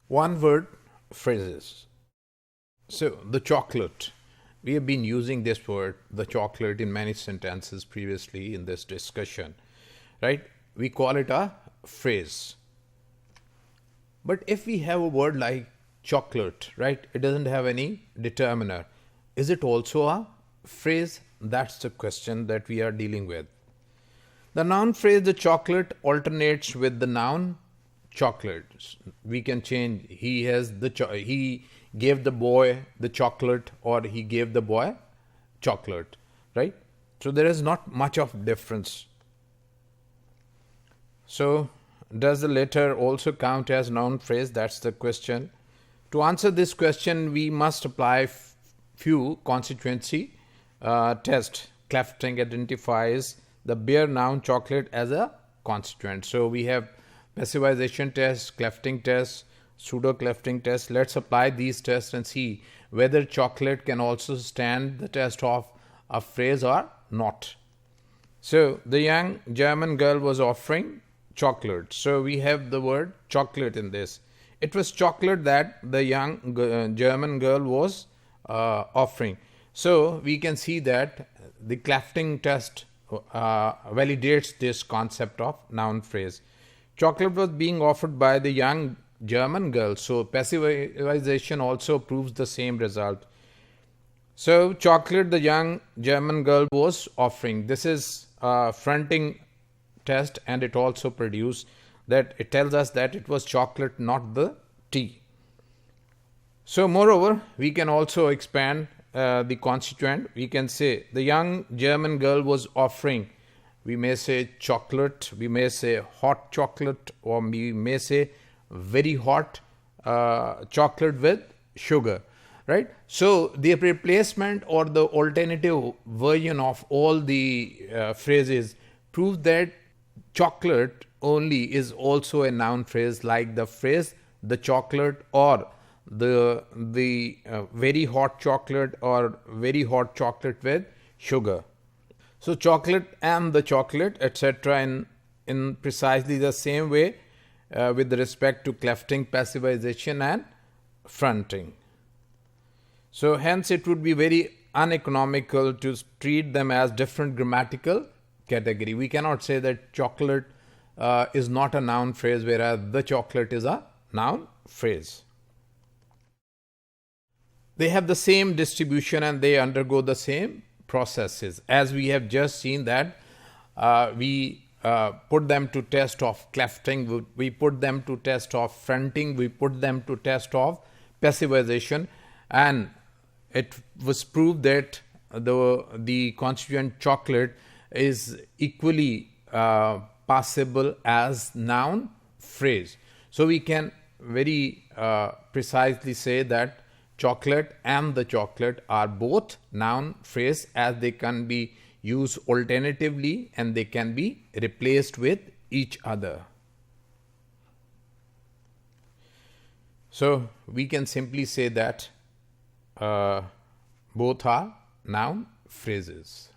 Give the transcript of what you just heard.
One word phrases. So, the chocolate. We have been using this word, the chocolate, in many sentences previously in this discussion, right? We call it a phrase. But if we have a word like chocolate, right, it doesn't have any determiner. Is it also a phrase? That's the question that we are dealing with. The noun phrase the chocolate alternates with the noun chocolate. We can change he gave the boy the chocolate, or he gave the boy chocolate, right? So there is not much of difference. So does the letter also count as noun phrase? That's the question. To answer this question, we must apply few constituency test. Clafting identifies the bare noun chocolate as a constituent. So we have passivization test, Clafting test, pseudo-Clafting test. Let's apply these tests and see whether chocolate can also stand the test of a phrase or not. So the young German girl was offering chocolate. So we have the word chocolate in this. It was chocolate that the young German girl was offering. So we can see that the Clafting test validates this concept of noun phrase. Chocolate was being offered by the young German girl. So passivization also proves the same result. So chocolate the young German girl was offering. This is a fronting test, and it also produced that it tells us that it was chocolate, not the tea. So moreover, we can also expand the constituent. We can say the young German girl was offering. We may say chocolate, we may say hot chocolate, or we may say very hot chocolate with sugar, right? So the replacement or the alternative version of all the phrases proves that chocolate only is also a noun phrase, like the phrase the chocolate, or the very hot chocolate, or very hot chocolate with sugar. So chocolate and the chocolate, etc., in precisely the same way with respect to Clafting, passivization, and fronting. So hence it would be very uneconomical to treat them as different grammatical category. We cannot say that chocolate is not a noun phrase, whereas the chocolate is a noun phrase. They have the same distribution and they undergo the same processes. As we have just seen that we put them to test of Clafting, we put them to test of fronting, we put them to test of passivization, and it was proved that the constituent chocolate is equally passable as noun phrase. So we can very precisely say that chocolate and the chocolate are both noun phrase, as they can be used alternatively and they can be replaced with each other. So we can simply say that both are noun phrases.